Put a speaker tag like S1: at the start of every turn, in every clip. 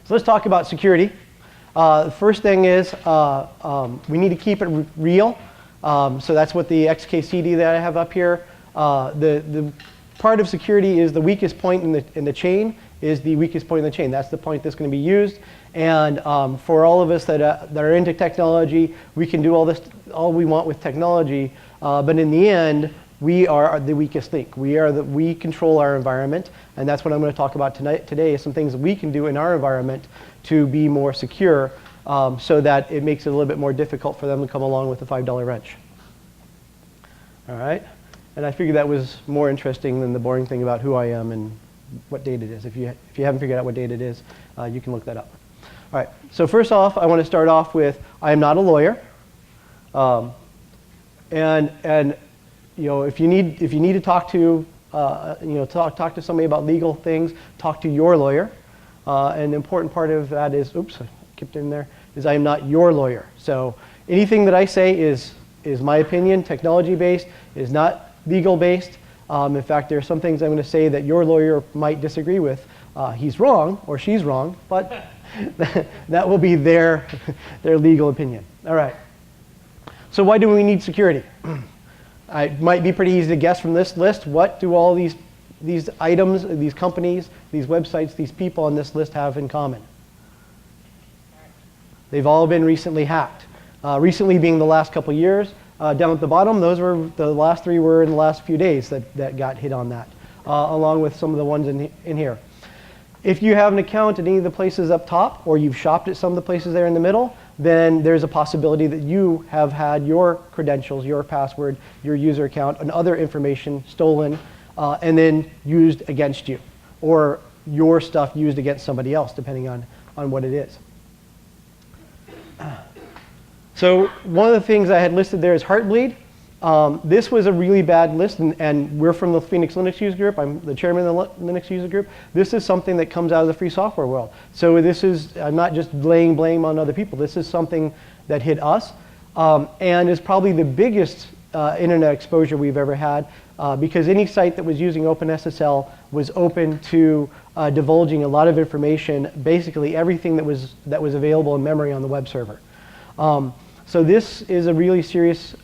S1: So let's talk about security. The first thing is we need to keep it real. So that's what the XKCD that I have up here. The part of security is the weakest point in the chain is the weakest point in the chain. That's the point that's going to be used. And for all of us that are into technology, we can do all we want with technology. But in the end, we are the weakest link. We control our environment. And that's what I'm going to talk about today is some things that we can do in our environment to be more secure so that it makes it a little bit more difficult for them to come along with the $5 wrench. All right? And I figured that was more interesting than the boring thing about who I am and what date it is. If you haven't figured out what date it is, you can look that up. All right. So first off, I want to start off with I am not a lawyer, and you know if you need to talk to talk to somebody about legal things, talk to your lawyer. And the important part of that is, oops, I kept in there, is I am not your lawyer. So anything that I say is my opinion, technology based, is not legal based. In fact, there are some things I'm going to say that your lawyer might disagree with. He's wrong or she's wrong, but that will be their legal opinion. All right. So why do we need security? It might be pretty easy to guess from this list. What do all these items, these companies, these websites, these people on this list have in common? They've all been recently hacked. Recently being the last couple years. Down at the bottom, those were the last three were in the last few days that got hit on that, along with some of the ones in here. If you have an account at any of the places up top, or you've shopped at some of the places there in the middle, then there's a possibility that you have had your credentials, your password, your user account, and other information stolen and then used against you, or your stuff used against somebody else, depending on what it is. So one of the things I had listed there is Heartbleed. This was a really bad list, and we're from the Phoenix Linux user group. I'm the chairman of the Linux user group. This is something that comes out of the free software world. So this is, I'm not just laying blame on other people. This is something that hit us and is probably the biggest internet exposure we've ever had because any site that was using OpenSSL was open to divulging a lot of information, basically everything that was available in memory on the web server. So this is a really serious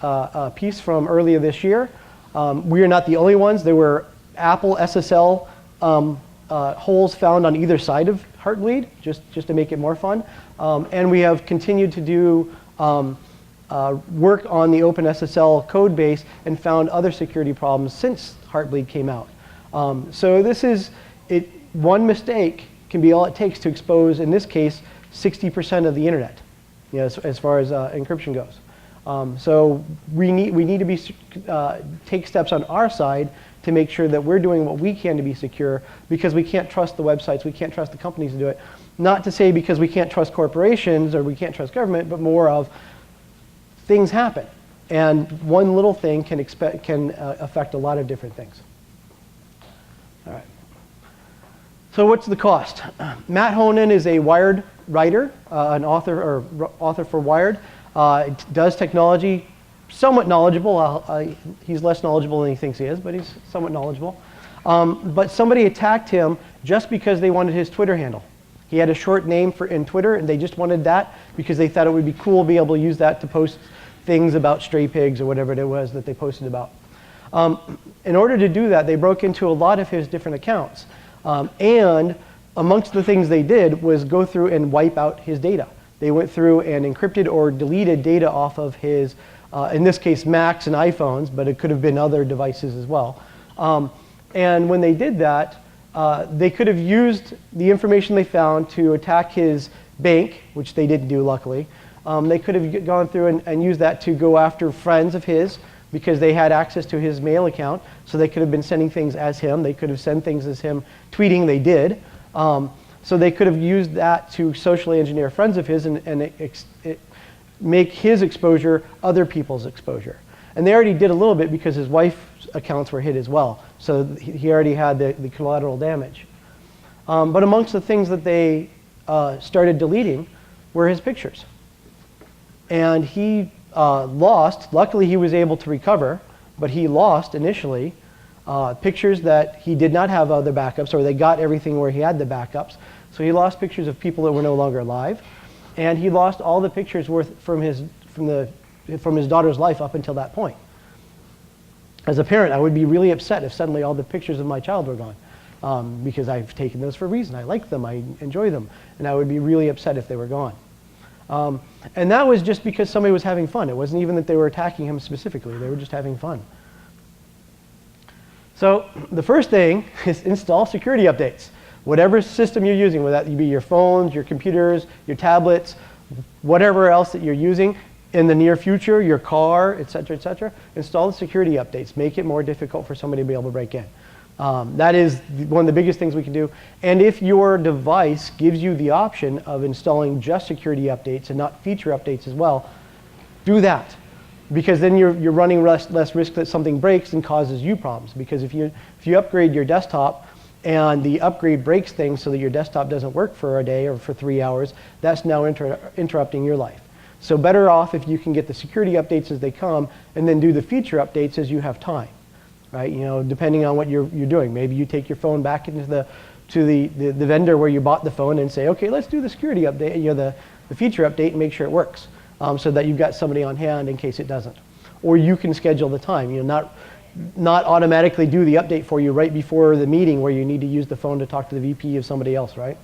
S1: piece from earlier this year. We are not the only ones. There were Apple SSL holes found on either side of Heartbleed, just to make it more fun. And we have continued to do work on the OpenSSL code base and found other security problems since Heartbleed came out. So this is, one mistake can be all it takes to expose, in this case, 60% of the internet. You know, as far as encryption goes. So we need to take steps on our side to make sure that we're doing what we can to be secure, because we can't trust the websites, we can't trust the companies to do it. Not to say because we can't trust corporations or we can't trust government, but more of things happen. And one little thing can affect a lot of different things. All right. So what's the cost? Matt Honan is a Wired writer, an author for Wired. Does technology, somewhat knowledgeable. He's less knowledgeable than he thinks he is, but he's somewhat knowledgeable. But somebody attacked him just because they wanted his Twitter handle. He had a short name in Twitter, and they just wanted that because they thought it would be cool to be able to use that to post things about stray pigs or whatever it was that they posted about. In order to do that, they broke into a lot of his different accounts. And amongst the things they did was go through and wipe out his data. They went through and encrypted or deleted data off of his, in this case, Macs and iPhones, but it could have been other devices as well. And when they did that, they could have used the information they found to attack his bank, which they didn't do, luckily. They could have gone through and used that to go after friends of his, because they had access to his mail account, so they could have been sending things as him. They could have sent things as him, tweeting they did. So they could have used that to socially engineer friends of his and make his exposure other people's exposure. And they already did a little bit because his wife's accounts were hit as well. So he already had the collateral damage. But amongst the things that they started deleting were his pictures. And he lost, luckily he was able to recover, but he lost initially pictures that he did not have other backups, or they got everything where he had the backups. So he lost pictures of people that were no longer alive, and he lost all the pictures from his daughter's life up until that point. As a parent, I would be really upset if suddenly all the pictures of my child were gone, because I've taken those for a reason. I like them, I enjoy them, and I would be really upset if they were gone. And that was just because somebody was having fun. It wasn't even that they were attacking him specifically. They were just having fun. So the first thing is install security updates. Whatever system you're using, whether that be your phones, your computers, your tablets, whatever else that you're using in the near future, your car, et cetera, install the security updates. Make it more difficult for somebody to be able to break in. That is one of the biggest things we can do. And if your device gives you the option of installing just security updates and not feature updates as well, do that. Because then you're running less risk that something breaks and causes you problems. Because if you upgrade your desktop and the upgrade breaks things so that your desktop doesn't work for a day or for 3 hours, that's now interrupting your life. So better off if you can get the security updates as they come and then do the feature updates as you have time. Right? You know, depending on what you're doing. Maybe you take your phone back into the vendor where you bought the phone and say, okay, let's do the security update, you know, the feature update and make sure it works. So that you've got somebody on hand in case it doesn't. Or you can schedule the time. You know, not automatically do the update for you right before the meeting where you need to use the phone to talk to the VP of somebody else, right?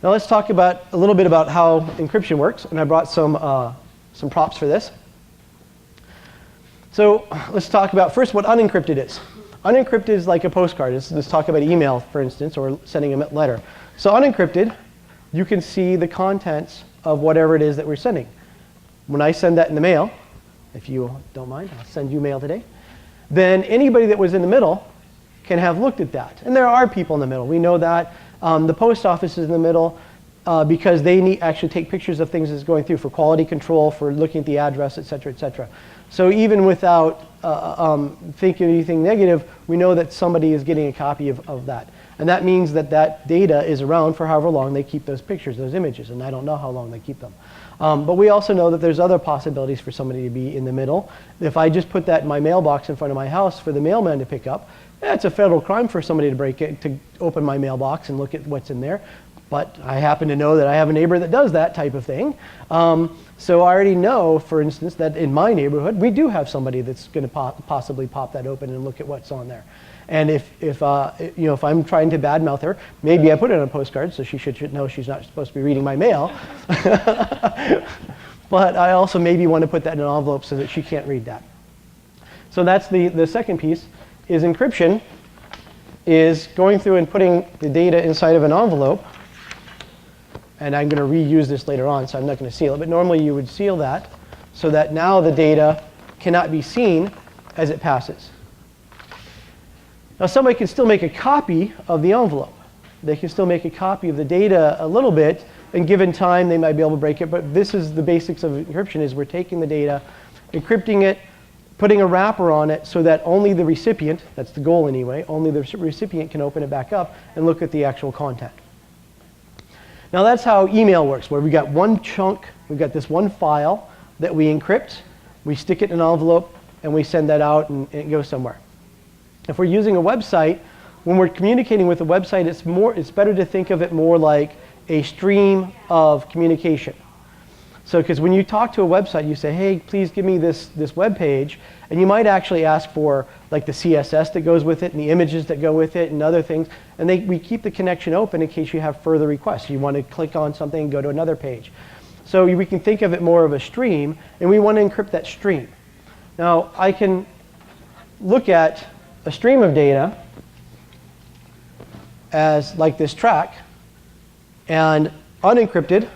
S1: Now let's talk a little bit about how encryption works, and I brought some props for this. So let's talk about first what unencrypted is. Unencrypted is like a postcard. Let's talk about email, for instance, or sending a letter. So unencrypted, you can see the contents of whatever it is that we're sending. When I send that in the mail, if you don't mind, I'll send you mail today, then anybody that was in the middle can have looked at that. And there are people in the middle. We know that. The post office is in the middle because they actually take pictures of things that's going through for quality control, for looking at the address, et cetera, et cetera. So even without thinking anything negative, we know that somebody is getting a copy of that. And that means that that data is around for however long they keep those pictures, those images, and I don't know how long they keep them. But we also know that there's other possibilities for somebody to be in the middle. If I just put that in my mailbox in front of my house for the mailman to pick up, it's a federal crime for somebody to break it, to open my mailbox and look at what's in there. But I happen to know that I have a neighbor that does that type of thing. So I already know, for instance, that in my neighborhood, we do have somebody that's going to possibly pop that open and look at what's on there. And if I'm trying to badmouth her, maybe I put it on a postcard so she should know she's not supposed to be reading my mail. But I also maybe want to put that in an envelope so that she can't read that. So that's the second piece, is encryption is going through and putting the data inside of an envelope. And I'm going to reuse this later on, so I'm not going to seal it. But normally you would seal that so that now the data cannot be seen as it passes. Now somebody can still make a copy of the envelope. They can still make a copy of the data a little bit, and given time they might be able to break it. But this is the basics of encryption, is we're taking the data, encrypting it, putting a wrapper on it so that only the recipient, that's the goal anyway, only the recipient can open it back up and look at the actual content. Now that's how email works, where we got one chunk, we've got this one file that we encrypt, we stick it in an envelope, and we send that out and it goes somewhere. If we're using a website, when we're communicating with a website, it's better to think of it more like a stream of communication. So, because when you talk to a website, you say, hey, please give me this web page, and you might actually ask for like the CSS that goes with it and the images that go with it and other things, and we keep the connection open in case you have further requests. You want to click on something and go to another page. So we can think of it more of a stream, and we want to encrypt that stream. Now, I can look at a stream of data as like this track, and unencrypted,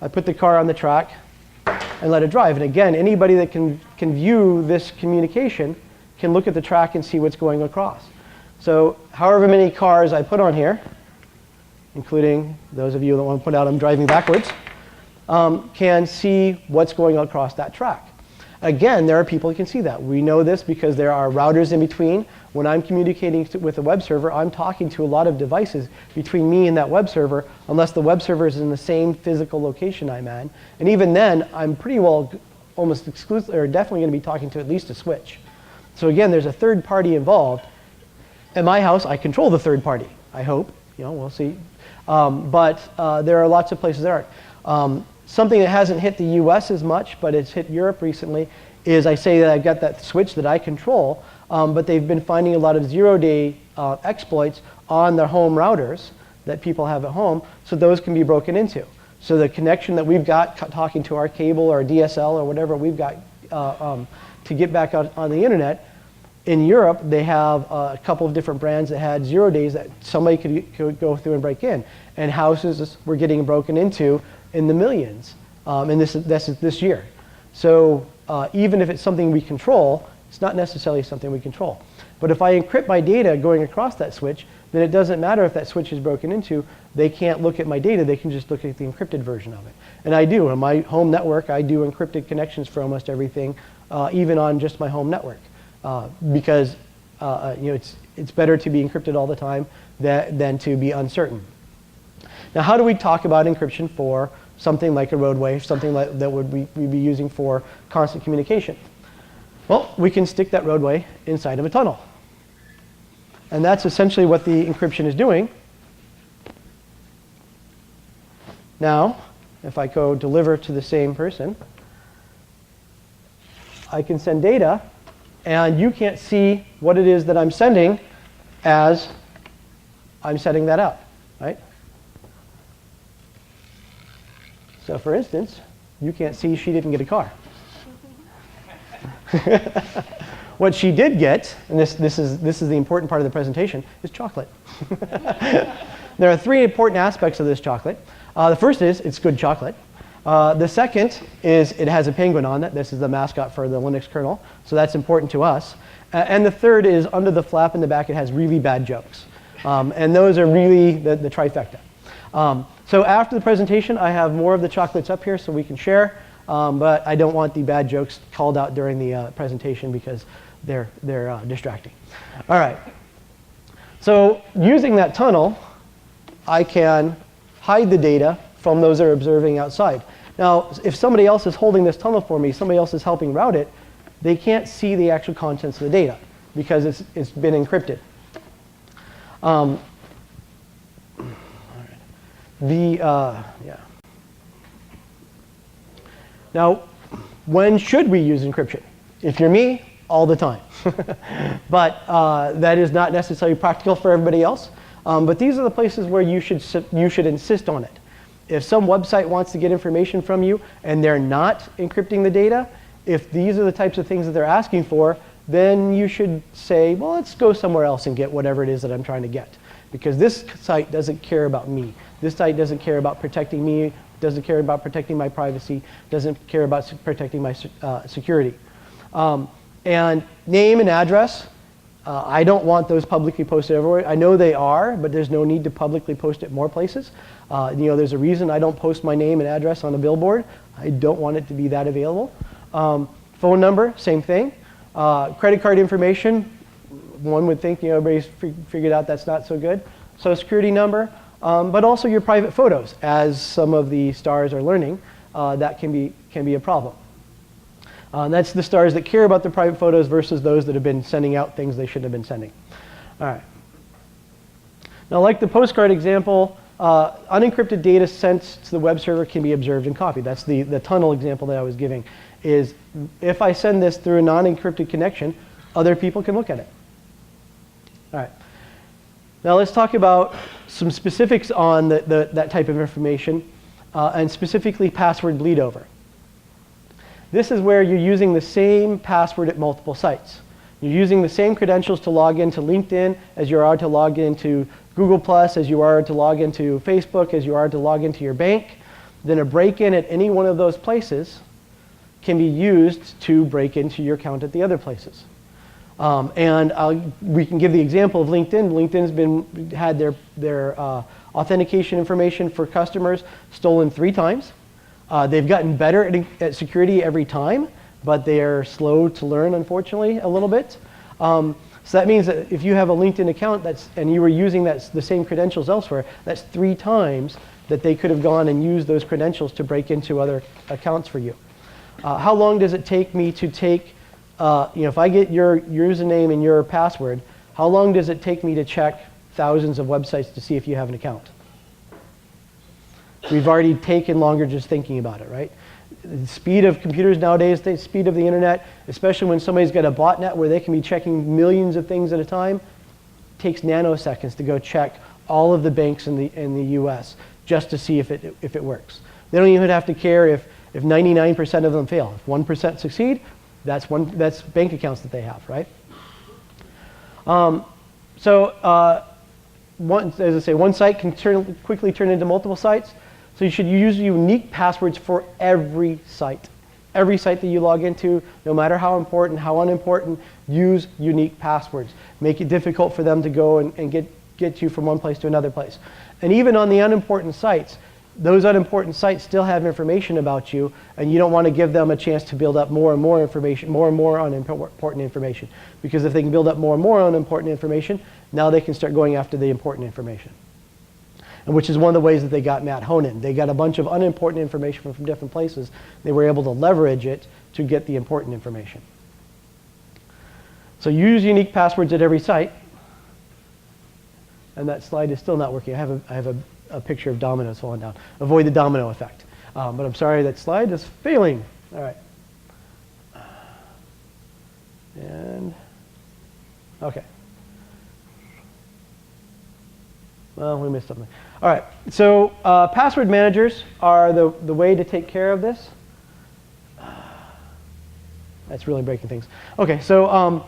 S1: I put the car on the track and let it drive. And again, anybody that can view this communication can look at the track and see what's going across. So however many cars I put on here, including those of you that want to put out I'm driving backwards, can see what's going across that track. Again, there are people who can see that. We know this because there are routers in between. When I'm communicating with a web server, I'm talking to a lot of devices between me and that web server, unless the web server is in the same physical location I'm in. And even then, I'm pretty well almost exclusively, or definitely going to be talking to at least a switch. So again, there's a third party involved. At my house, I control the third party. I hope. We'll see. But there are lots of places that aren't. Something that hasn't hit the US as much, but it's hit Europe recently, is I say that I've got that switch that I control, but they've been finding a lot of zero-day exploits on their home routers that people have at home, so those can be broken into. So the connection that we've got talking to our cable or DSL or whatever we've got to get back on the internet, in Europe they have a couple of different brands that had 0 days that somebody could go through and break in. And houses were getting broken into in the millions, and this is this year. So even if it's something we control, it's not necessarily something we control. But if I encrypt my data going across that switch, then it doesn't matter if that switch is broken into. They can't look at my data. They can just look at the encrypted version of it. And I do. On my home network, I do encrypted connections for almost everything, even on just my home network. Because it's better to be encrypted all the time than to be uncertain. Now, how do we talk about encryption for something like a roadway, something that we'd be using for constant communication? Well, we can stick that roadway inside of a tunnel. And that's essentially what the encryption is doing. Now, if I go deliver to the same person, I can send data, and you can't see what it is that I'm sending as I'm setting that up, right? So for instance, you can't see she didn't get a car. What she did get, and this is the important part of the presentation, is chocolate. There are 3 important aspects of this chocolate. The first is it's good chocolate. The second is it has a penguin on it. This is the mascot for the Linux kernel, so that's important to us. And the third is under the flap in the back, it has really bad jokes. And those are really the trifecta. So after the presentation, I have more of the chocolates up here so we can share. But I don't want the bad jokes called out during the presentation because they're distracting. All right. So using that tunnel, I can hide the data from those that are observing outside. Now, if somebody else is holding this tunnel for me, somebody else is helping route it, they can't see the actual contents of the data because it's been encrypted. Now, when should we use encryption? If you're me, all the time. But that is not necessarily practical for everybody else. But these are the places where you should insist on it. If some website wants to get information from you and they're not encrypting the data, if these are the types of things that they're asking for, then you should say, well, let's go somewhere else and get whatever it is that I'm trying to get. Because this site doesn't care about me. This site doesn't care about protecting me, doesn't care about protecting my privacy, doesn't care about protecting my security. And name and address, I don't want those publicly posted everywhere. I know they are, but there's no need to publicly post it more places. There's a reason I don't post my name and address on a billboard. I don't want it to be that available. Phone number, same thing. Credit card information, one would think everybody's figured out that's not so good. Social security number, but also your private photos. As some of the stars are learning, that can be a problem. That's the stars that care about their private photos versus those that have been sending out things they shouldn't have been sending. All right. Now, like the postcard example, unencrypted data sent to the web server can be observed and copied. That's the tunnel example that I was giving. Is if I send this through a non-encrypted connection, other people can look at it. All right. Now let's talk about some specifics on that type of information, and specifically password bleed over. This is where you're using the same password at multiple sites. You're using the same credentials to log into LinkedIn as you are to log into Google+, as you are to log into Facebook, as you are to log into your bank. Then a break-in at any one of those places can be used to break into your account at the other places. We can give the example of LinkedIn. LinkedIn's had their authentication information for customers stolen 3 times. They've gotten better at security every time, but they are slow to learn, unfortunately, a little bit. So that means that if you have a LinkedIn account and you were using the same credentials elsewhere, that's 3 times that they could have gone and used those credentials to break into other accounts for you. How long does it take me to take, if I get your username and your password, how long does it take me to check thousands of websites to see if you have an account. We've already taken longer just thinking about it, right? The speed of computers nowadays, the speed of the internet, especially when somebody's got a botnet where they can be checking millions of things at a time, takes nanoseconds to go check all of the banks in the US just to see if it works. They don't even have to care if 99% of them fail. If 1% succeed, that's bank accounts that they have, right? As I say, one site can quickly turn into multiple sites. So you should use unique passwords for every site. Every site that you log into, no matter how important, how unimportant, use unique passwords. Make it difficult for them to go and get you from one place to another place. And even on the unimportant sites, those unimportant sites still have information about you, and you don't want to give them a chance to build up more and more information, more and more unimportant information. Because if they can build up more and more unimportant information, now they can start going after the important information. And which is one of the ways that they got Matt Honan. They got a bunch of unimportant information from different places. They were able to leverage it to get the important information. So use unique passwords at every site. And that slide is still not working. I have a picture of dominoes falling down. Avoid the domino effect. But I'm sorry, that slide is failing. All right. And, okay. Well, we missed something. All right, so password managers are the way to take care of this. That's really breaking things. Okay, so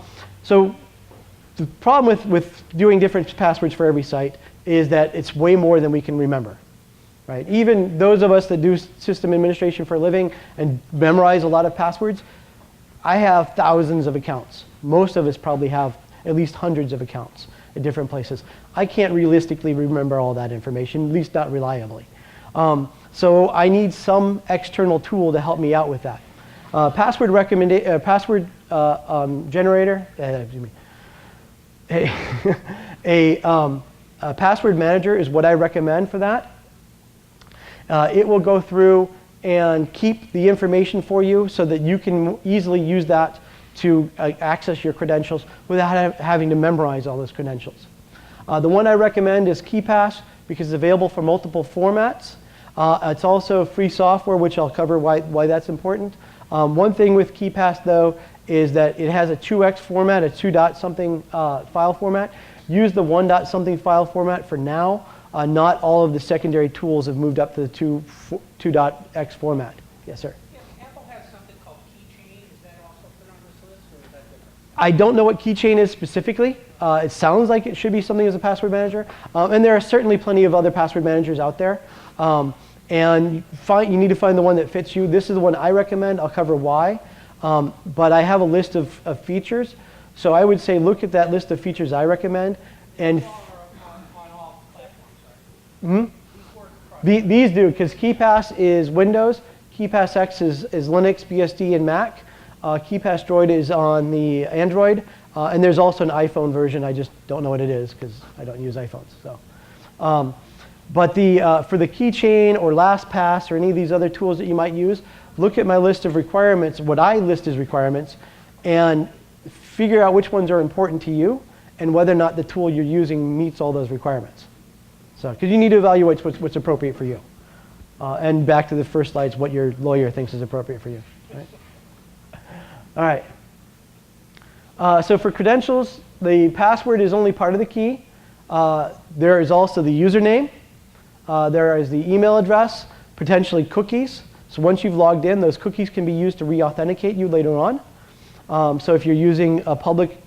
S1: the problem with doing different passwords for every site is that it's way more than we can remember, right? Even those of us that do system administration for a living and memorize a lot of passwords, I have thousands of accounts. Most of us probably have at least hundreds of accounts at different places. I can't realistically remember all that information, at least not reliably. So I need some external tool to help me out with that. Password generator, a password manager is what I recommend for that. It will go through and keep the information for you so that you can easily use that to access your credentials without having to memorize all those credentials. The one I recommend is KeePass because it's available for multiple formats. It's also free software, which I'll cover why that's important. One thing with KeePass, though, is that it has a 2x format, a 2.something file format. Use the 1.something file format for now. Not all of the secondary tools have moved up to the 2.x format. Yes, sir? I don't know what keychain is specifically. It sounds like it should be something as a password manager. And there are certainly plenty of other password managers out there. And you need to find the one that fits you. This is the one I recommend. I'll cover why. But I have a list of features. So I would say look at that list of features I recommend. And these do, because KeePass is Windows. KeePass X is Linux, BSD, and Mac. KeePass Droid is on the Android, and there's also an iPhone version. I just don't know what it is because I don't use iPhones. So, but for the keychain or LastPass or any of these other tools that you might use, look at my list of requirements, what I list as requirements, and figure out which ones are important to you and whether or not the tool you're using meets all those requirements. So, because you need to evaluate what's appropriate for you. And back to the first slides, what your lawyer thinks is appropriate for you. Right? All right. So for credentials, the password is only part of the key. There is also the username. There is the email address, potentially cookies. So once you've logged in, those cookies can be used to re-authenticate you later on. So if you're using a public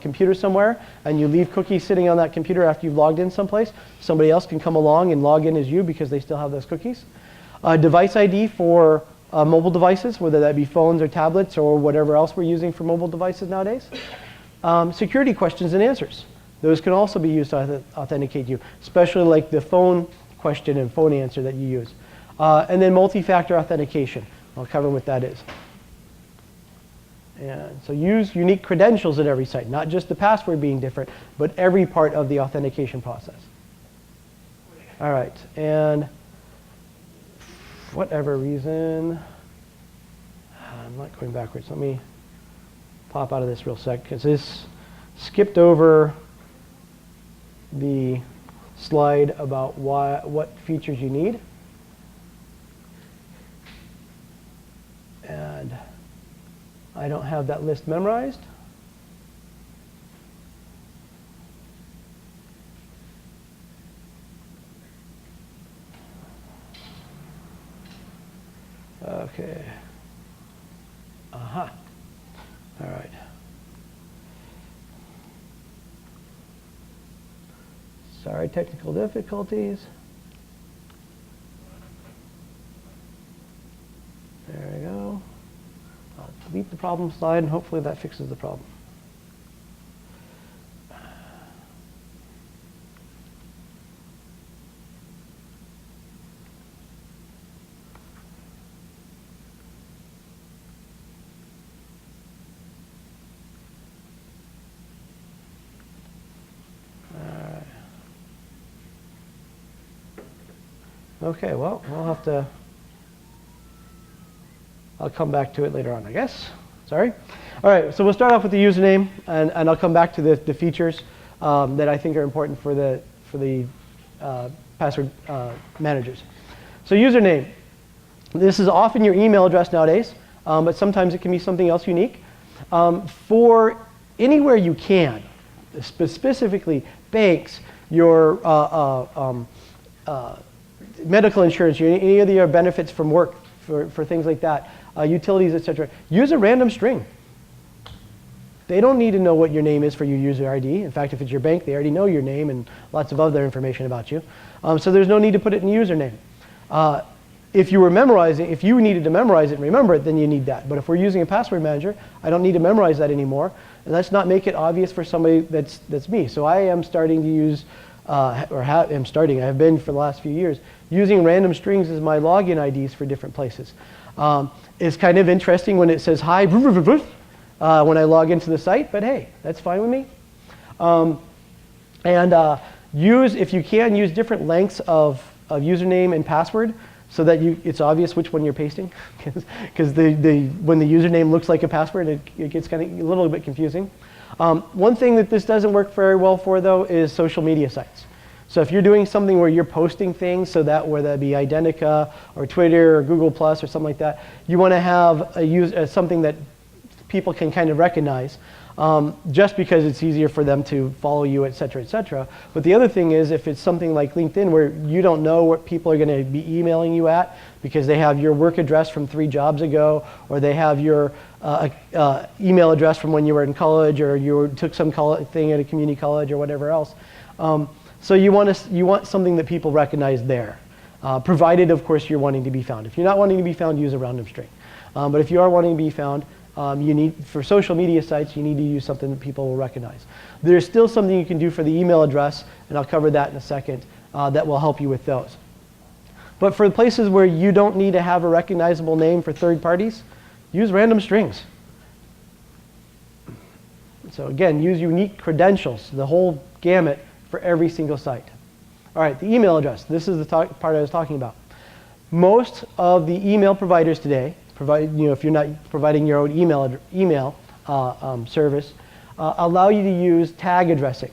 S1: computer somewhere and you leave cookies sitting on that computer after you've logged in someplace, somebody else can come along and log in as you because they still have those cookies. Device ID for mobile devices, whether that be phones or tablets or whatever else we're using for mobile devices nowadays. Security questions and answers. Those can also be used to authenticate you, especially like the phone question and phone answer that you use. And then multi-factor authentication. I'll cover what that is. And so use unique credentials at every site, not just the password being different, but every part of the authentication process. All right, and for whatever reason, I'm not going backwards. Let me pop out of this real sec, because this skipped over the slide about what features you need. And I don't have that list memorized. Okay. Aha. All right. Sorry, technical difficulties. There we go. I'll delete the problem slide, and hopefully that fixes the problem. Okay, well, we'll have to, I'll come back to it later on, I guess. Sorry. All right, so we'll start off with the username, and I'll come back to the features that I think are important for the password managers. So username. This is often your email address nowadays, but sometimes it can be something else unique. For anywhere you can, specifically banks, your medical insurance, any of your benefits from work, for things like that, utilities, etc. Use a random string. They don't need to know what your name is for your user ID. In fact, if it's your bank, they already know your name and lots of other information about you. So there's no need to put it in username. If you needed to memorize it and remember it, then you need that. But if we're using a password manager, I don't need to memorize that anymore. And let's not make it obvious for somebody that's me. So I am starting to use, I have been for the last few years, using random strings as my login IDs for different places. It's kind of interesting when it says hi when I log into the site, but hey, that's fine with me. If you can, use different lengths of username and password so that it's obvious which one you're pasting. Because when the username looks like a password, it gets kind of a little bit confusing. One thing that this doesn't work very well for, though, is social media sites. So if you're doing something where you're posting things, so that whether that be Identica or Twitter or Google Plus or something like that, you want to have something that people can kind of recognize, just because it's easier for them to follow you, et cetera, et cetera. But the other thing is, if it's something like LinkedIn where you don't know what people are going to be emailing you at because they have your work address from 3 jobs ago, or they have your email address from when you were in college, or you took some thing at a community college or whatever else. So you want something that people recognize there, provided, of course, you're wanting to be found. If you're not wanting to be found, use a random string. But if you are wanting to be found, for social media sites, you need to use something that people will recognize. There's still something you can do for the email address, and I'll cover that in a second, that will help you with those. But for places where you don't need to have a recognizable name for third parties, use random strings. So again, use unique credentials, the whole gamut for every single site. All right, the email address. This is the part I was talking about. Most of the email providers today, if you're not providing your own email service, allow you to use tag addressing.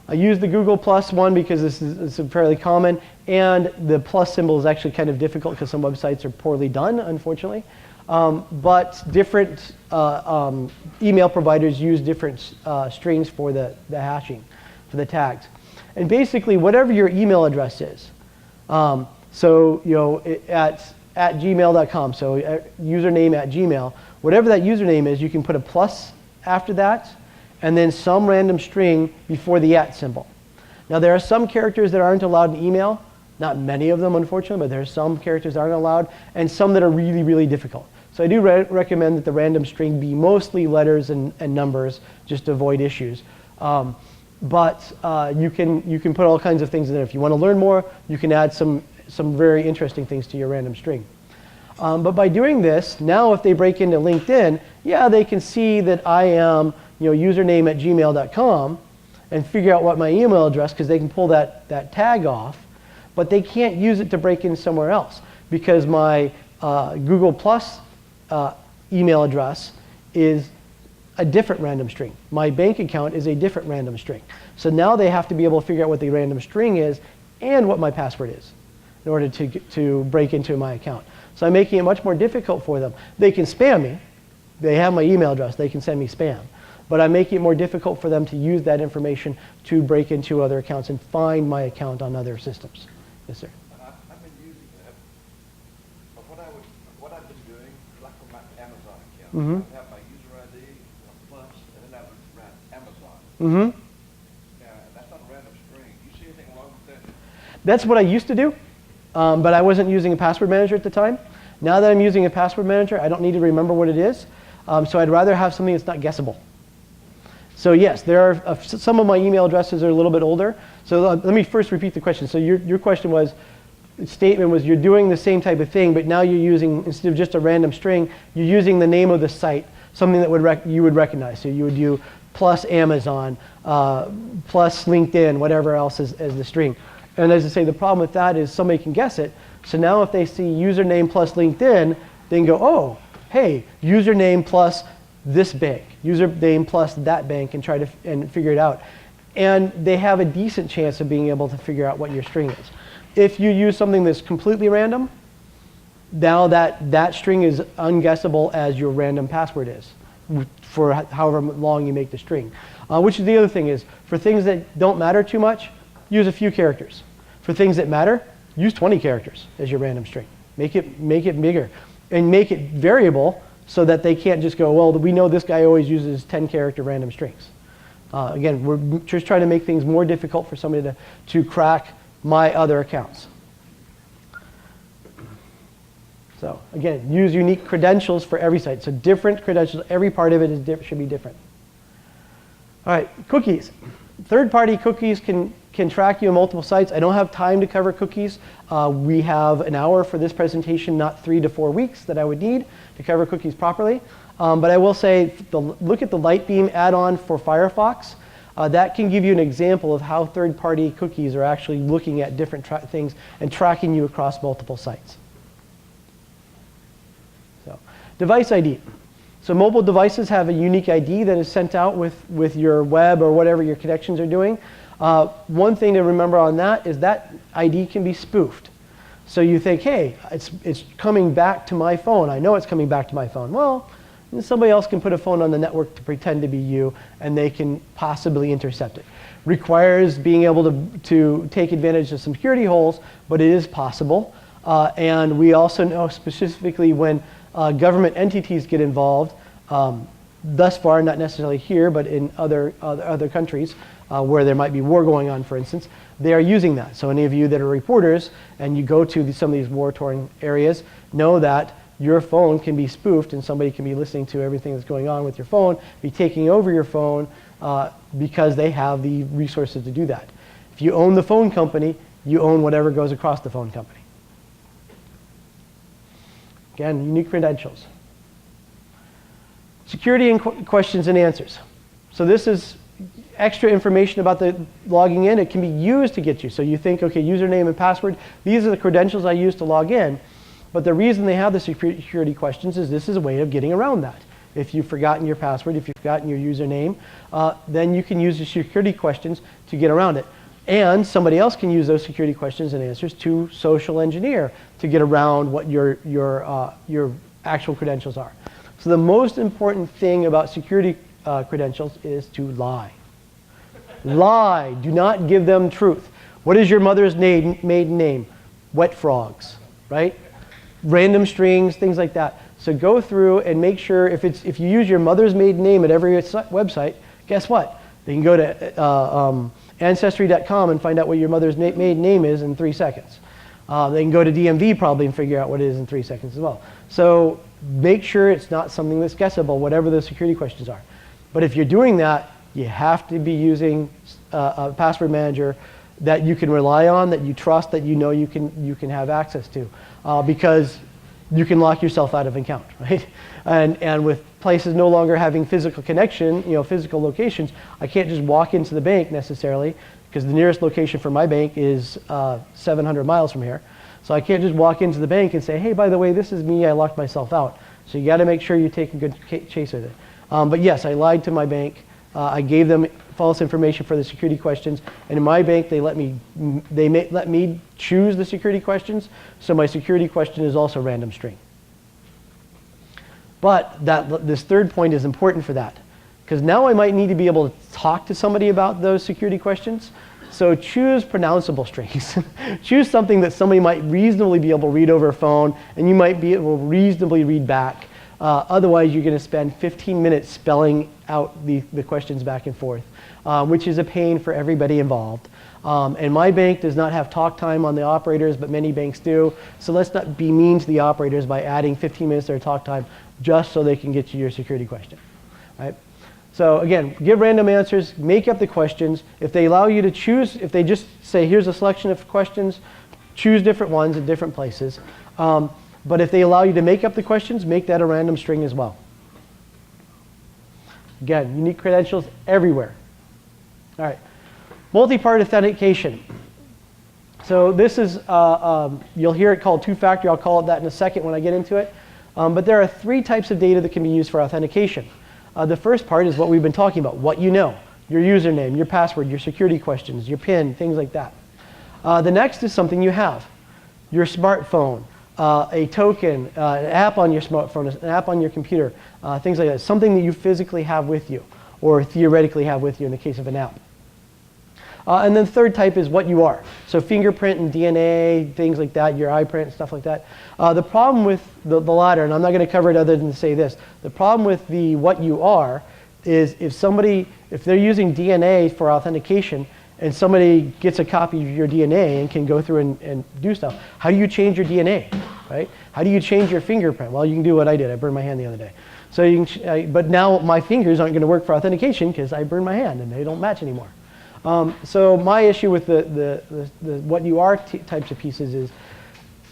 S1: I use the Google Plus one because this is fairly common, and the plus symbol is actually kind of difficult because some websites are poorly done, unfortunately. But different email providers use different strings for the hashing, for the tags. And basically, whatever your email address is, at gmail.com, so username at Gmail, whatever that username is, you can put a plus after that, and then some random string before the @ symbol. Now, there are some characters that aren't allowed in email. Not many of them, unfortunately, but there are some characters that aren't allowed, and some that are really, really difficult. So I do recommend that the random string be mostly letters and numbers, just to avoid issues. But you can put all kinds of things in there. If you want to learn more, you can add some very interesting things to your random string. But by doing this, now if they break into LinkedIn, yeah, they can see that I am username at gmail.com and figure out what my email address, because they can pull that tag off, but they can't use it to break in somewhere else, because my Google Plus email address is a different random string. My bank account is a different random string. So now they have to be able to figure out what the random string is and what my password is in order to break into my account. So I'm making it much more difficult for them. They can spam me. They have my email address. They can send me spam. But I'm making it more difficult for them to use that information to break into other accounts and find my account on other systems. Yes, sir.
S2: I've been using that. But what I've been doing, like on my Amazon account, I have my user ID, plus, and then I would write Amazon. Yeah, that's not a random string. Do you see anything wrong with that?
S1: That's what I used to do, but I wasn't using a password manager at the time. Now that I'm using a password manager, I don't need to remember what it is. So I'd rather have something that's not guessable. So yes, there are some of my email addresses are a little bit older. So let me first repeat the question. So your question was, the statement was you're doing the same type of thing, but now you're using, instead of just a random string, you're using the name of the site, something that you would recognize. So you would do plus Amazon, plus LinkedIn, whatever else as the string. And as I say, the problem with that is somebody can guess it. So now if they see username plus LinkedIn, they can go, oh, hey, username plus this bank, username plus that bank, and try to figure it out. And they have a decent chance of being able to figure out what your string is. If you use something that's completely random, now that string is unguessable as your random password is for however long you make the string. Which is the other thing is, for things that don't matter too much, use a few characters. For things that matter, use 20 characters as your random string. Make it bigger. And make it variable so that they can't just go, well, we know this guy always uses 10-character random strings. Again, we're just trying to make things more difficult for somebody to crack my other accounts. So again, use unique credentials for every site. So different credentials, every part of it should be different. All right, cookies. Third-party cookies can track you on multiple sites. I don't have time to cover cookies. We have an hour for this presentation, not 3 to 4 weeks that I would need to cover cookies properly. But I will say, look at the Lightbeam add-on for Firefox. That can give you an example of how third-party cookies are actually looking at different things and tracking you across multiple sites. So, device ID. So mobile devices have a unique ID that is sent out with your web or whatever your connections are doing. One thing to remember on that is that ID can be spoofed. So you think, hey, it's coming back to my phone. I know it's coming back to my phone. Well, somebody else can put a phone on the network to pretend to be you, and they can possibly intercept it. Requires being able to take advantage of some security holes, but it is possible. And we also know specifically when government entities get involved, thus far, not necessarily here, but in other countries where there might be war going on, for instance, they are using that. So any of you that are reporters and you go to some of these war-torn areas know that your phone can be spoofed and somebody can be listening to everything that's going on with your phone, be taking over your phone because they have the resources to do that. If you own the phone company, you own whatever goes across the phone company. Again, unique credentials. Security and questions and answers. So this is extra information about the logging in. It can be used to get you. So you think, okay, username and password, these are the credentials I use to log in. But the reason they have the security questions is this is a way of getting around that. If you've forgotten your password, if you've forgotten your username, then you can use the security questions to get around it. And somebody else can use those security questions and answers to social engineer to get around what your actual credentials are. So the most important thing about security credentials is to lie. Lie. Do not give them truth. What is your mother's maiden name? Wet frogs, right? Random strings, things like that. So go through and make sure if you use your mother's maiden name at every website, guess what? They can go to Ancestry.com and find out what your mother's maiden name is in 3 seconds. They can go to DMV probably and figure out what it is in 3 seconds as well. So make sure it's not something that's guessable, whatever the security questions are. But if you're doing that, you have to be using a password manager that you can rely on, that you trust, that you know you can have access to, because you can lock yourself out of an account, right? And with places no longer having physical connection, physical locations, I can't just walk into the bank necessarily, because the nearest location for my bank is 700 miles from here. So I can't just walk into the bank and say, hey, by the way, this is me, I locked myself out. So you got to make sure you take a good chase with it. But yes, I lied to my bank. I gave them false information for the security questions, and in my bank they let me choose the security questions, so my security question is also random string. But this third point is important for that, because now I might need to be able to talk to somebody about those security questions. So choose pronounceable strings. Choose something that somebody might reasonably be able to read over a phone, and you might be able to reasonably read back. Otherwise, you're going to spend 15 minutes spelling out the questions back and forth, which is a pain for everybody involved. And my bank does not have talk time on the operators, but many banks do. So let's not be mean to the operators by adding 15 minutes to their talk time just so they can get you your security question. Right? So again, give random answers, make up the questions. If they allow you to choose, if they just say, here's a selection of questions, choose different ones at different places. But if they allow you to make up the questions, make that a random string as well. Again, unique credentials everywhere. All right, multi-part authentication. So this is, you'll hear it called two-factor. I'll call it that in a second when I get into it. But there are 3 types of data that can be used for authentication. The first part is what we've been talking about, what you know, your username, your password, your security questions, your PIN, things like that. The next is something you have, your smartphone, a token, an app on your smartphone, an app on your computer, things like that, something that you physically have with you or theoretically have with you in the case of an app. And then the third type is what you are. So fingerprint and DNA, things like that, your eye print, stuff like that. The problem with the latter, and I'm not going to cover it other than to say this, the problem with the what you are is if they're using DNA for authentication and somebody gets a copy of your DNA and can go through and do stuff, how do you change your DNA, right? How do you change your fingerprint? Well, you can do what I did. I burned my hand the other day. So you can, but now my fingers aren't going to work for authentication because I burned my hand and they don't match anymore. So my issue with the what you are types of pieces is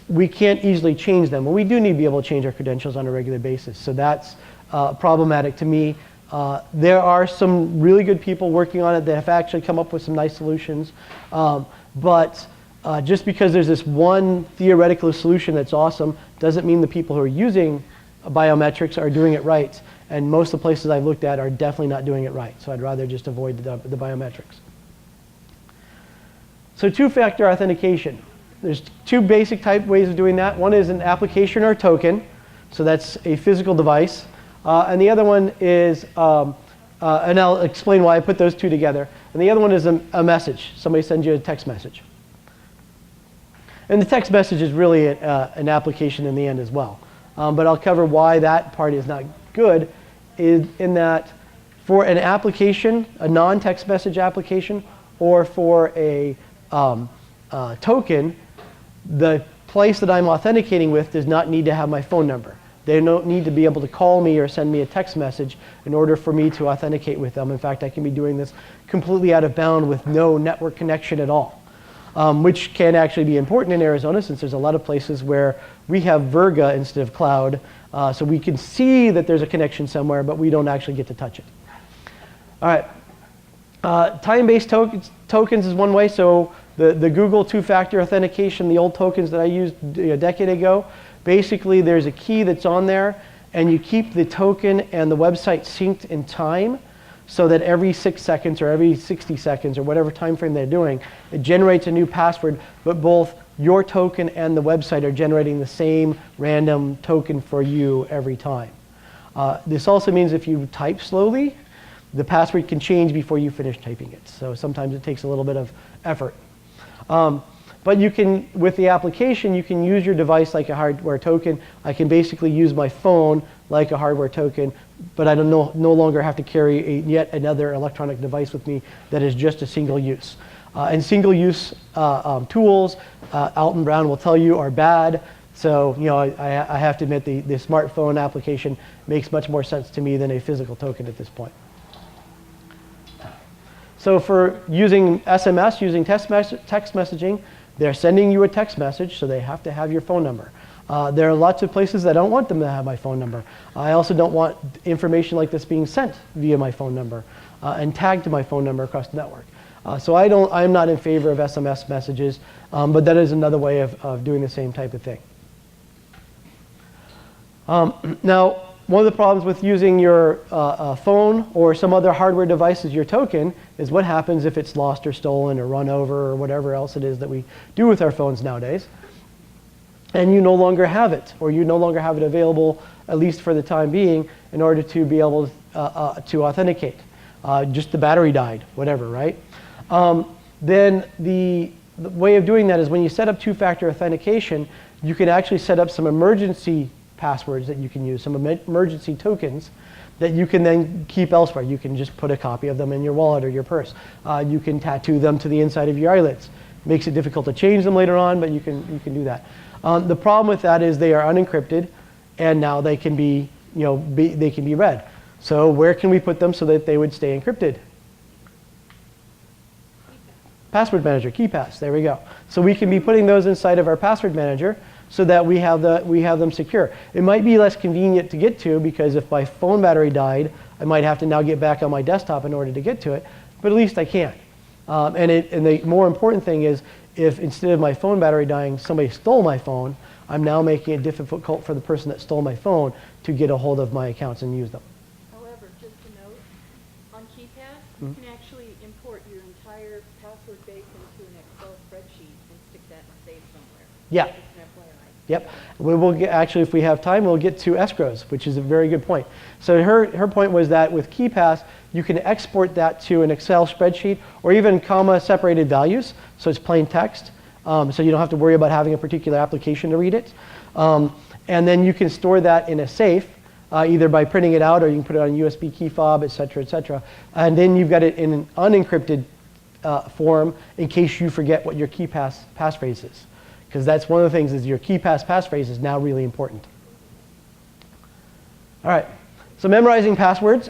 S1: we can't easily change them. Well, we do need to be able to change our credentials on a regular basis. So that's problematic to me. There are some really good people working on it that have actually come up with some nice solutions. But just because there's this one theoretical solution that's awesome doesn't mean the people who are using biometrics are doing it right. And most of the places I've looked at are definitely not doing it right. So I'd rather just avoid the biometrics. So two-factor authentication. There's 2 basic type ways of doing that. One is an application or token. So that's a physical device. And the other one is, and I'll explain why I put those 2 together. And the other one is a message. Somebody sends you a text message. And the text message is really an application in the end as well. But I'll cover why that part is not good, is in that for an application, a non-text message application, or for a token, the place that I'm authenticating with does not need to have my phone number. They don't need to be able to call me or send me a text message in order for me to authenticate with them. In fact, I can be doing this completely out of bound with no network connection at all, which can actually be important in Arizona since there's a lot of places where we have Virga instead of cloud. So we can see that there's a connection somewhere, but we don't actually get to touch it. All right. Time-based tokens is one way. So the Google two-factor authentication, the old tokens that I used a decade ago, basically there's a key that's on there, and you keep the token and the website synced in time so that every 6 seconds or every 60 seconds or whatever time frame they're doing, it generates a new password, but both your token and the website are generating the same random token for you every time. This also means if you type slowly, the password can change before you finish typing it. So sometimes it takes a little bit of effort. But you can, with the application, you can use your device like a hardware token. I can basically use my phone like a hardware token, but I no longer have to carry yet another electronic device with me that is just a single use. And single use tools, Alton Brown will tell you, are bad. So I have to admit the smartphone application makes much more sense to me than a physical token at this point. So for using SMS, using text messaging, they're sending you a text message, so they have to have your phone number. There are lots of places that I don't want them to have my phone number. I also don't want information like this being sent via my phone number and tagged to my phone number across the network. So I'm not in favor of SMS messages, but that is another way of doing the same type of thing. Now, one of the problems with using your phone or some other hardware device as your token is what happens if it's lost or stolen or run over or whatever else it is that we do with our phones nowadays. And you no longer have it, or you no longer have it available, at least for the time being, in order to be able to authenticate. Just the battery died, whatever, right? Then the way of doing that is when you set up two-factor authentication, you can actually set up some emergency passwords that you can use, some emergency tokens that you can then keep elsewhere. You can just put a copy of them in your wallet or your purse. You can tattoo them to the inside of your eyelids. Makes it difficult to change them later on, but you can do that. The problem with that is they are unencrypted, and now they can be, they can be read. So where can we put them so that they would stay encrypted? Password manager, KeePass, there we go. So we can be putting those inside of our password manager so that we have them secure. It might be less convenient to get to because if my phone battery died, I might have to now get back on my desktop in order to get to it, but at least I can. And the more important thing is if instead of my phone battery dying, somebody stole my phone, I'm now making it difficult for the person that stole my phone to get a hold of my accounts and use them.
S3: However, just a note, on KeePass, you can actually import your entire password base into an Excel spreadsheet and stick that in a safe somewhere.
S1: Yeah.
S3: Just an FYI.
S1: Yep. We will get, actually, if we have time, we'll get to escrows, which is a very good point. So her point was that with KeePass, you can export that to an Excel spreadsheet or even comma-separated values, so it's plain text, so you don't have to worry about having a particular application to read it. And then you can store that in a safe, either by printing it out or you can put it on a USB key fob, et cetera, et cetera. And then you've got it in an unencrypted form in case you forget what your KeePass passphrase is. Because that's one of the things is your KeePass passphrase is now really important. All right, so memorizing passwords.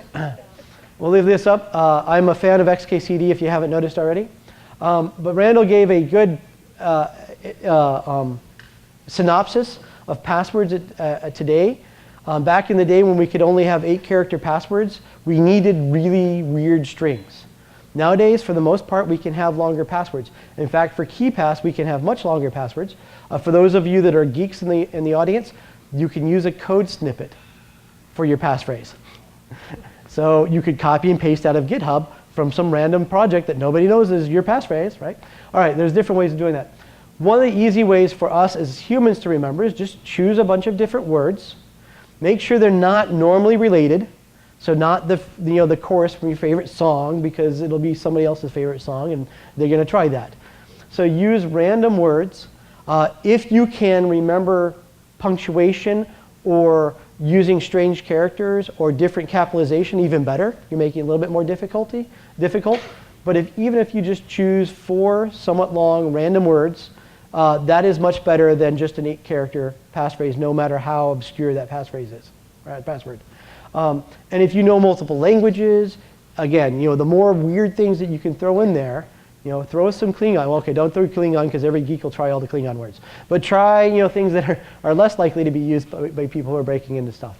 S1: We'll leave this up. I'm a fan of XKCD if you haven't noticed already. But Randall gave a good synopsis of passwords today. Back in the day when we could only have 8-character passwords, we needed really weird strings. Nowadays, for the most part, we can have longer passwords. In fact, for KeePass, we can have much longer passwords. For those of you that are geeks in the audience, you can use a code snippet for your passphrase. So you could copy and paste out of GitHub from some random project that nobody knows is your passphrase, right? All right, there's different ways of doing that. One of the easy ways for us as humans to remember is just choose a bunch of different words. Make sure they're not normally related. So not the chorus from your favorite song, because it'll be somebody else's favorite song, and they're going to try that. So use random words. If you can remember punctuation or using strange characters or different capitalization, even better. You're making it a little bit more difficult. But even if you just choose 4 somewhat long random words, that is much better than just an 8-character passphrase, no matter how obscure that passphrase is, right? Password. And if you know multiple languages, again, the more weird things that you can throw in there, throw some Klingon. Well, okay, don't throw Klingon because every geek will try all the Klingon words. But try, things that are less likely to be used by people who are breaking into stuff.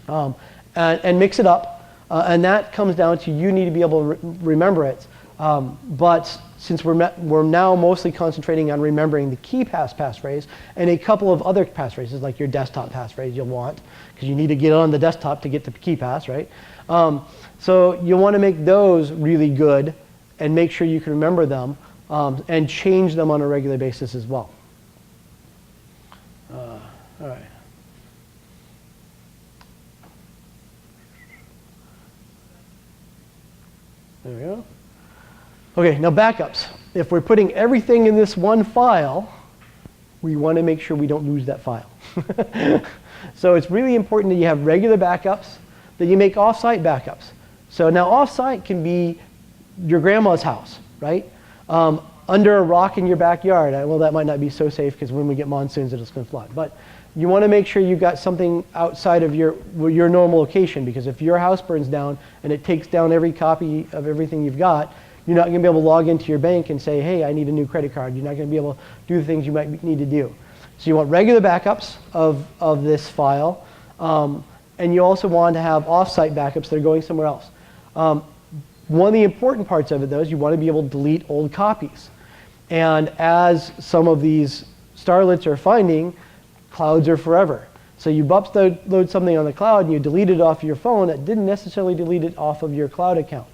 S1: And mix it up. And that comes down to you need to be able to remember it. But since we're now mostly concentrating on remembering the KeePass passphrase and a couple of other passphrases, like your desktop passphrase you'll want, because you need to get on the desktop to get the KeePass, right? So you want to make those really good and make sure you can remember them and change them on a regular basis as well. All right. There we go. Okay, now backups. If we're putting everything in this one file, we want to make sure we don't lose that file. So it's really important that you have regular backups, that you make off-site backups. So now off-site can be your grandma's house, right? Under a rock in your backyard. Well, that might not be so safe because when we get monsoons, it's going to flood. But you want to make sure you've got something outside of your normal location, because if your house burns down and it takes down every copy of everything you've got, you're not going to be able to log into your bank and say, hey, I need a new credit card. You're not going to be able to do the things you might need to do. So you want regular backups of this file. And you also want to have off-site backups that are going somewhere else. One of the important parts of it, though, is you want to be able to delete old copies. And as some of these starlets are finding, clouds are forever. So you upload something on the cloud and you delete it off your phone, it didn't necessarily delete it off of your cloud account.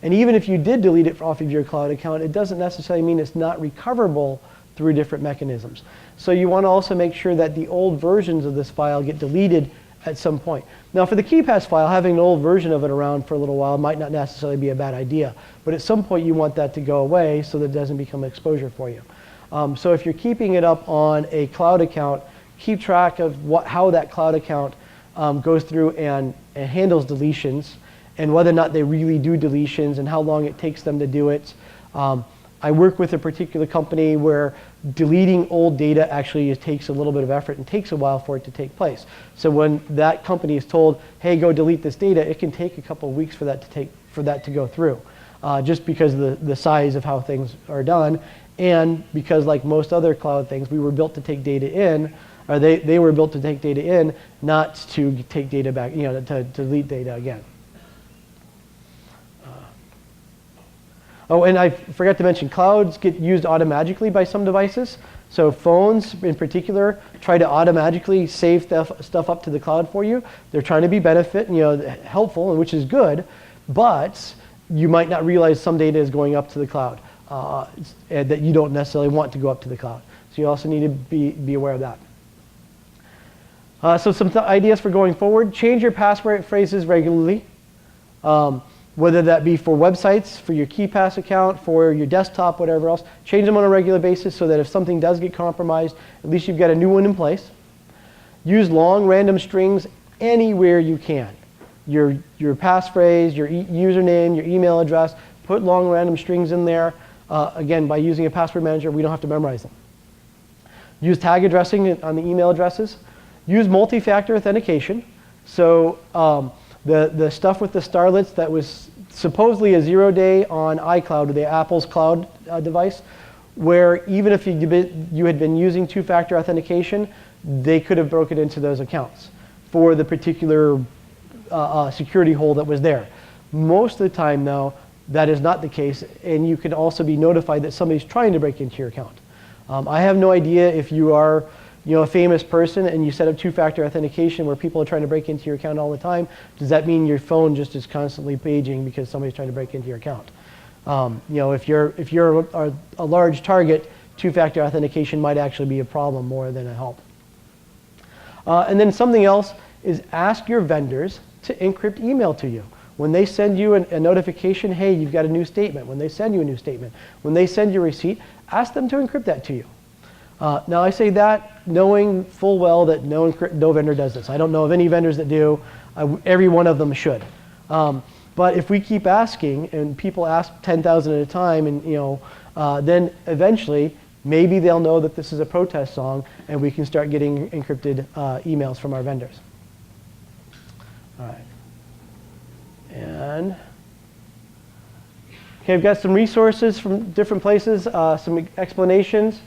S1: And even if you did delete it off of your cloud account, it doesn't necessarily mean it's not recoverable through different mechanisms. So you want to also make sure that the old versions of this file get deleted at some point. Now for the KeyPass file, having an old version of it around for a little while might not necessarily be a bad idea. But at some point you want that to go away so that it doesn't become exposure for you. So if you're keeping it up on a cloud account, keep track of how that cloud account goes through and handles deletions, and whether or not they really do deletions and how long it takes them to do it. I work with a particular company where deleting old data actually takes a little bit of effort and takes a while for it to take place. So when that company is told, hey, go delete this data, it can take a couple of weeks for that to go through, just because of the size of how things are done, and because like most other cloud things, we were built to take data in, or they were built to take data in, not to take data back, to delete data again. Oh, and I forgot to mention, clouds get used automatically by some devices. So phones, in particular, try to automatically save stuff up to the cloud for you. They're trying to be helpful, and which is good, but you might not realize some data is going up to the cloud and that you don't necessarily want to go up to the cloud. So you also need to be aware of that. So some ideas for going forward: change your password phrases regularly. Whether that be for websites, for your KeyPass account, for your desktop, whatever else. Change them on a regular basis so that if something does get compromised, at least you've got a new one in place. Use long random strings anywhere you can. Your passphrase, your username, your email address, put long random strings in there. Again, by using a password manager, we don't have to memorize them. Use tag addressing on the email addresses. Use multi-factor authentication. So the stuff with the starlets that was supposedly a 0-day on iCloud, the Apple's cloud device, where even if you had been using two-factor authentication, they could have broken into those accounts for the particular security hole that was there. Most of the time, though, that is not the case, and you can also be notified that somebody's trying to break into your account. I have no idea if you are a famous person and you set up two-factor authentication where people are trying to break into your account all the time. Does that mean your phone just is constantly paging because somebody's trying to break into your account? If you're a large target, two-factor authentication might actually be a problem more than a help. And then something else is ask your vendors to encrypt email to you. When they send you a notification, hey, you've got a new statement. When they send you a new statement, when they send you a receipt, ask them to encrypt that to you. Now I say that knowing full well that no vendor does this. I don't know of any vendors that do. Every one of them should. But if we keep asking, and people ask 10,000 at a time, and then eventually maybe they'll know that this is a protest song, and we can start getting encrypted emails from our vendors. All right. And okay, I've got some resources from different places, some explanations.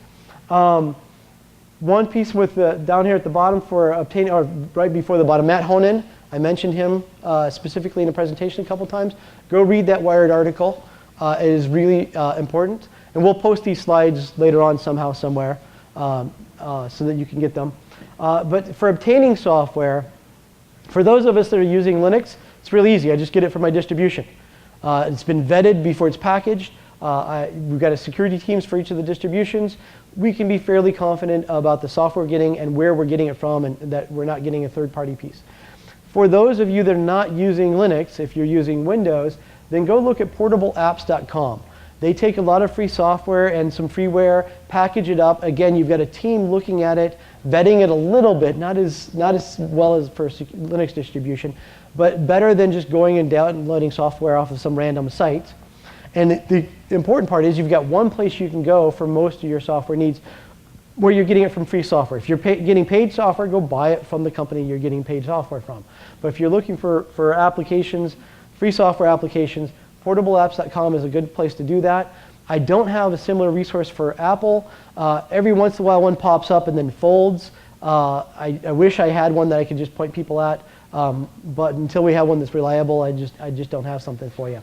S1: One piece with down here at the bottom for obtaining, or right before the bottom, Matt Honan. I mentioned him specifically in a presentation a couple times. Go read that Wired article. It is really important. And we'll post these slides later on somehow, somewhere, so that you can get them. But for obtaining software, for those of us that are using Linux, it's really easy. I just get it from my distribution. It's been vetted before it's packaged. We've got security teams for each of the distributions. We can be fairly confident about the software we're getting and where we're getting it from, and that we're not getting a third-party piece. For those of you that are not using Linux, if you're using Windows, then go look at portableapps.com. They take a lot of free software and some freeware, package it up. Again, you've got a team looking at it, vetting it a little bit, not as well as for Linux distribution, but better than just going and downloading software off of some random site. And the important part is you've got one place you can go for most of your software needs where you're getting it from free software. If you're getting paid software, go buy it from the company you're getting paid software from. But if you're looking for applications, free software applications, portableapps.com is a good place to do that. I don't have a similar resource for Apple. Every once in a while one pops up and then folds. I wish I had one that I could just point people at, but until we have one that's reliable, I just don't have something for you.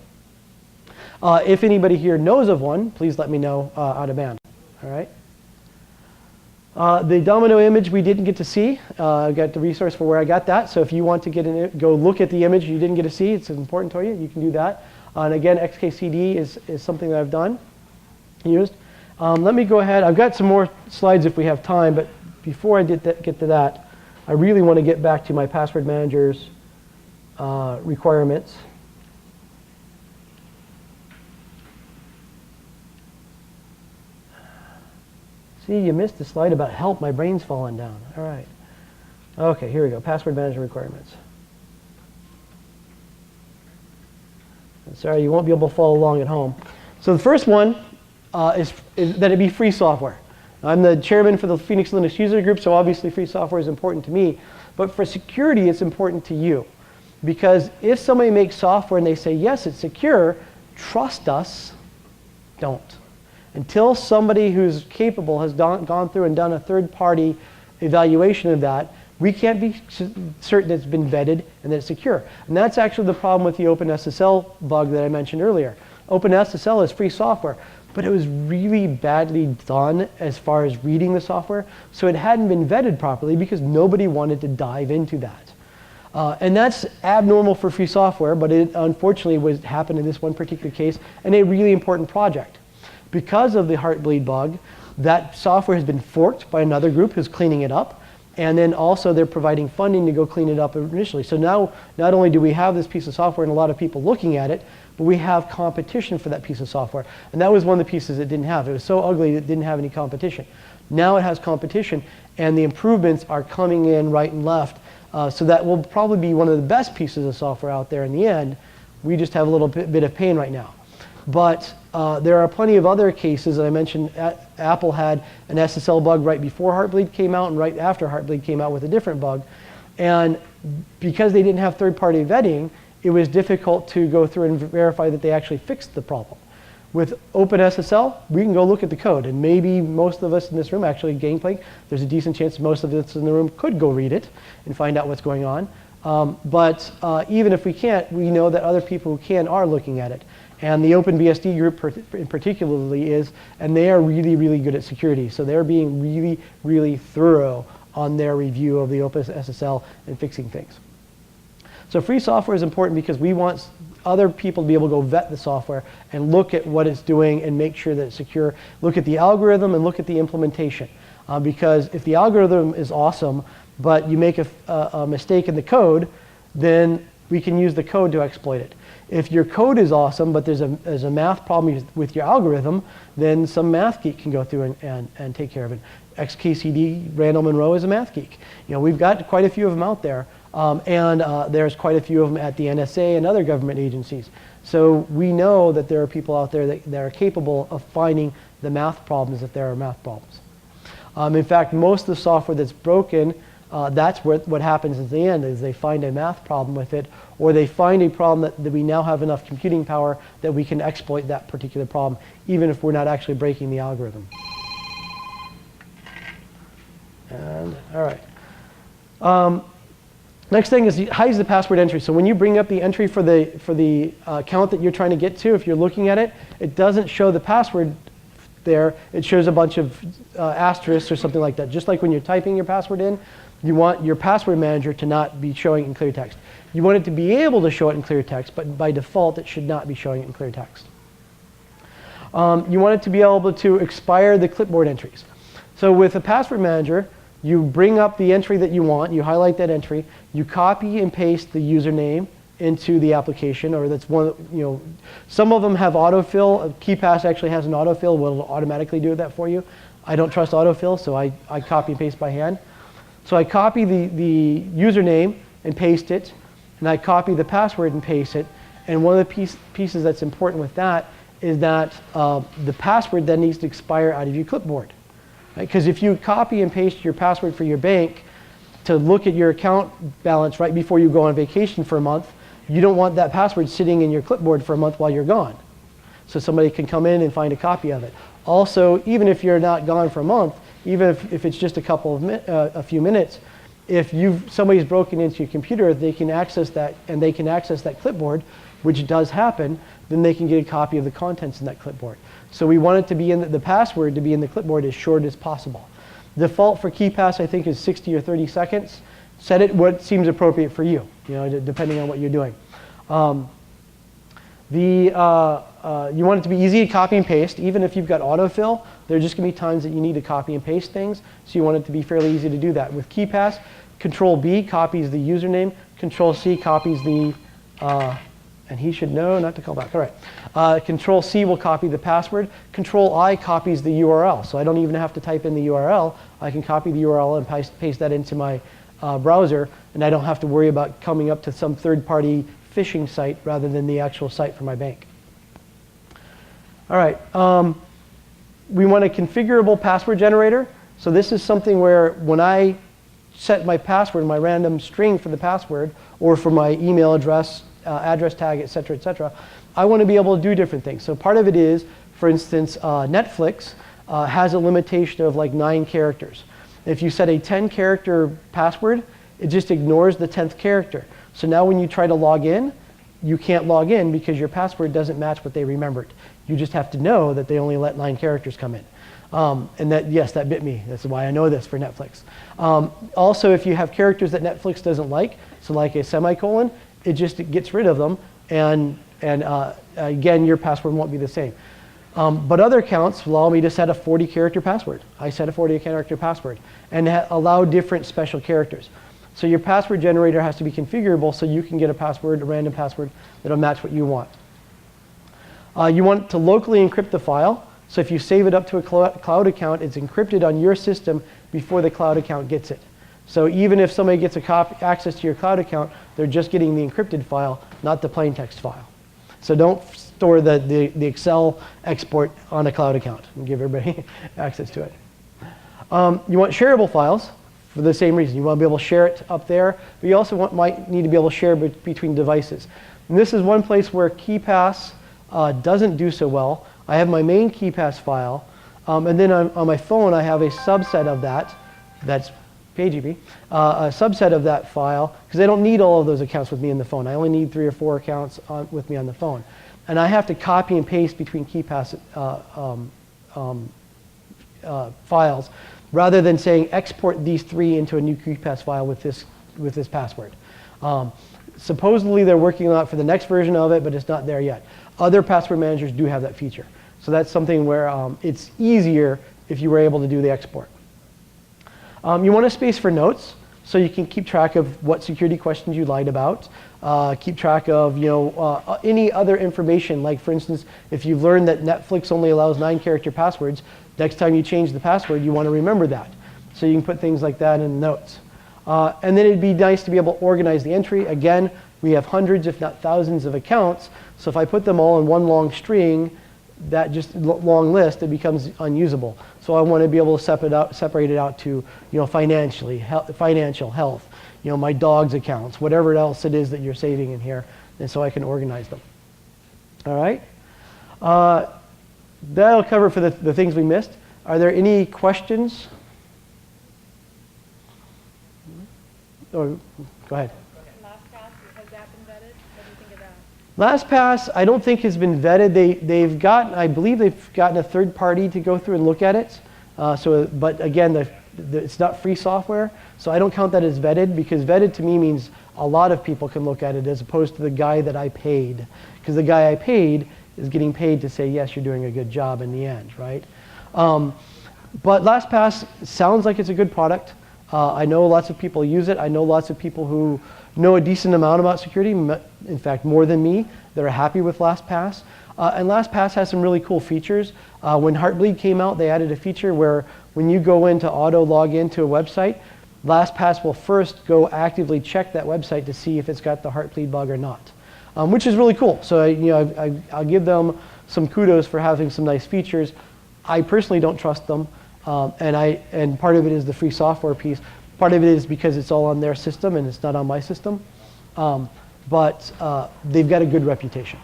S1: If anybody here knows of one, please let me know out of band. All right. The Domino image we didn't get to see. I got the resource for where I got that. So if you want to go look at the image you didn't get to see, it's important to you, you can do that. And again, XKCD is something that I've used. Let me go ahead. I've got some more slides if we have time, but before I get to that, I really want to get back to my password manager's requirements. See, you missed the slide about help. My brain's falling down. All right. Okay, here we go. Password manager requirements. Sorry, you won't be able to follow along at home. So the first one is that it be free software. I'm the chairman for the Phoenix Linux user group, so obviously free software is important to me. But for security, it's important to you. Because if somebody makes software and they say, yes, it's secure, trust us, don't. Until somebody who's capable has gone through and done a third-party evaluation of that, we can't be certain it's been vetted and that it's secure. And that's actually the problem with the OpenSSL bug that I mentioned earlier. OpenSSL is free software, but it was really badly done as far as reading the software, so it hadn't been vetted properly because nobody wanted to dive into that. And that's abnormal for free software, but it unfortunately happened in this one particular case, and a really important project. Because of the Heartbleed bug, that software has been forked by another group who's cleaning it up, and then also they're providing funding to go clean it up initially. So now, not only do we have this piece of software and a lot of people looking at it, but we have competition for that piece of software. And that was one of the pieces it didn't have. It was so ugly it didn't have any competition. Now it has competition, and the improvements are coming in right and left. So that will probably be one of the best pieces of software out there in the end. We just have a little bit of pain right now. But there are plenty of other cases that I mentioned. Apple had an SSL bug right before Heartbleed came out and right after Heartbleed came out with a different bug. And because they didn't have third-party vetting, it was difficult to go through and verify that they actually fixed the problem. With OpenSSL, we can go look at the code. And maybe most of us in this room, actually Gangplank, there's a decent chance most of us in the room could go read it and find out what's going on. But even if we can't, we know that other people who can are looking at it. And the OpenBSD group in particularly is, and they are really, really good at security. So they're being really, really thorough on their review of the OpenSSL and fixing things. So free software is important because we want other people to be able to go vet the software and look at what it's doing and make sure that it's secure. Look at the algorithm and look at the implementation. Because if the algorithm is awesome, but you make a mistake in the code, then we can use the code to exploit it. If your code is awesome, but there's a math problem with your algorithm, then some math geek can go through and take care of it. XKCD Randall Monroe is a math geek. You know, we've got quite a few of them out there, and there's quite a few of them at the NSA and other government agencies. So we know that there are people out there that are capable of finding the math problems if there are math problems. In fact, most of the software that's broken, that's what happens at the end, is they find a math problem with it, or they find a problem that we now have enough computing power that we can exploit that particular problem, even if we're not actually breaking the algorithm. And all right. Next thing is hides the password entry. So when you bring up the entry for the account that you're trying to get to, if you're looking at it, it doesn't show the password there. It shows a bunch of asterisks or something like that. Just like when you're typing your password in, you want your password manager to not be showing in clear text. You want it to be able to show it in clear text, but by default, it should not be showing it in clear text. You want it to be able to expire the clipboard entries. So with a password manager, you bring up the entry that you want, you highlight that entry, you copy and paste the username into the application, or that's one, you know, some of them have autofill. KeyPass actually has an autofill, will automatically do that for you. I don't trust autofill, so I copy and paste by hand. So I copy the username and paste it, and I copy the password and paste it. And one of the pieces that's important with that is that the password then needs to expire out of your clipboard. Because if you copy and paste your password for your bank to look at your account balance right before you go on vacation for a month, you don't want that password sitting in your clipboard for a month while you're gone. So somebody can come in and find a copy of it. Also, even if you're not gone for a month, even if it's just a few minutes, if somebody's broken into your computer, they can access that, and they can access that clipboard, which does happen, then they can get a copy of the contents in that clipboard. So we want it to be in the password to be in the clipboard as short as possible. Default for KeyPass, I think, is 60 or 30 seconds. Set it what seems appropriate for you, depending on what you're doing. You want it to be easy to copy and paste. Even if you've got autofill, there are just going to be times that you need to copy and paste things. So you want it to be fairly easy to do that. With KeyPass, Control-B copies the username. Control-C copies the, and he should know not to call back. All right. Control-C will copy the password. Control-I copies the URL. So I don't even have to type in the URL. I can copy the URL and paste that into my browser, and I don't have to worry about coming up to some third-party phishing site rather than the actual site for my bank. All right. We want a configurable password generator. So this is something where when I set my password, my random string for the password, or for my email address, address tag, et cetera, I want to be able to do different things. So part of it is, for instance, Netflix has a limitation of like 9 characters. If you set a 10-character password, it just ignores the 10th character. So now when you try to log in, you can't log in because your password doesn't match what they remembered. You just have to know that they only let 9 characters come in. And that, yes, that bit me. That's why I know this for Netflix. Also, if you have characters that Netflix doesn't like, so like a semicolon, it just gets rid of them. And again, your password won't be the same. But other accounts allow me to set a 40-character password. I set a 40-character password and allow different special characters. So your password generator has to be configurable so you can get a password, a random password, that'll match what you want. You want to locally encrypt the file. So if you save it up to a cloud account, it's encrypted on your system before the cloud account gets it. So even if somebody gets access to your cloud account, they're just getting the encrypted file, not the plain text file. So don't store the Excel export on a cloud account and give everybody access to it. You want shareable files for the same reason. You want to be able to share it up there, but you also might need to be able to share between devices. And this is one place where KeyPass doesn't do so well. I have my main KeyPass file, and then on my phone I have a subset of that, that's PGP, a subset of that file, because I don't need all of those accounts with me in the phone. I only need 3 or 4 accounts with me on the phone. And I have to copy and paste between KeyPass files, rather than saying export these 3 into a new KeyPass file with this password. Supposedly they're working on it for the next version of it, but it's not there yet. Other password managers do have that feature. So that's something where it's easier if you were able to do the export. You want a space for notes, so you can keep track of what security questions you lied about. Keep track of any other information, like for instance, if you've learned that Netflix only allows 9-character passwords, next time you change the password, you want to remember that. So you can put things like that in the notes. And then it'd be nice to be able to organize the entry. Again, we have hundreds, if not thousands, of accounts. So if I put them all in one long string, that just long list, it becomes unusable. So I want to be able to separate it out to, financial, health, my dog's accounts, whatever else it is that you're saving in here, and so I can organize them. All right. That'll cover for the things we missed. Are there any questions? Oh, go ahead.
S3: LastPass, has that been vetted? What do you think of that?
S1: LastPass, I don't think has been vetted. I believe they've gotten a third party to go through and look at it. But again, it's not free software, so I don't count that as vetted, because vetted to me means a lot of people can look at it as opposed to the guy that I paid. Because the guy I paid is getting paid to say, yes, you're doing a good job in the end, right? But LastPass sounds like it's a good product. I know lots of people use it. I know lots of people who know a decent amount about security, in fact, more than me, that are happy with LastPass. And LastPass has some really cool features. When Heartbleed came out, they added a feature where when you go in to auto log into a website, LastPass will first go actively check that website to see if it's got the Heartbleed bug or not, which is really cool. So I'll give them some kudos for having some nice features. I personally don't trust them. And part of it is the free software piece. Part of it is because it's all on their system and it's not on my system. But they've got a good reputation.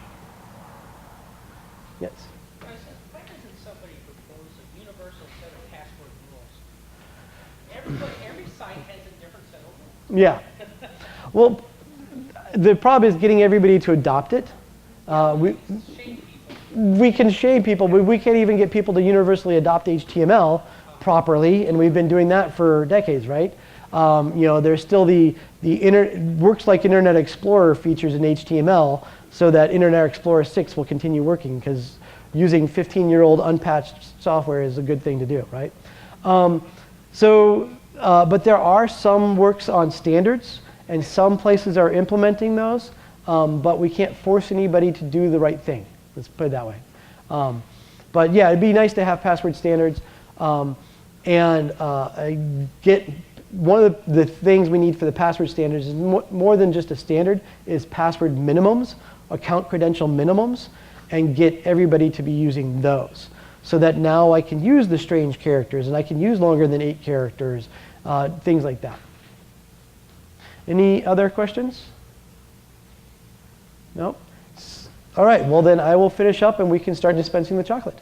S1: Yes?
S4: Why doesn't somebody propose a universal set of password rules? Every site has a different set of rules.
S1: Yeah. Well, the problem is getting everybody to adopt it. We can shame people, but we can't even get people to universally adopt HTML, properly, and we've been doing that for decades, right? There's still the works like Internet Explorer features in HTML, so that Internet Explorer 6 will continue working, because using 15-year-old unpatched software is a good thing to do, right? But there are some works on standards, and some places are implementing those, but we can't force anybody to do the right thing. Let's put it that way. But yeah, it'd be nice to have password standards. One of the things we need for the password standards is more than just a standard, is password minimums, account credential minimums, and get everybody to be using those. So that now I can use the strange characters, and I can use longer than 8 characters, things like that. Any other questions? No? All right, well then I will finish up and we can start dispensing the chocolate.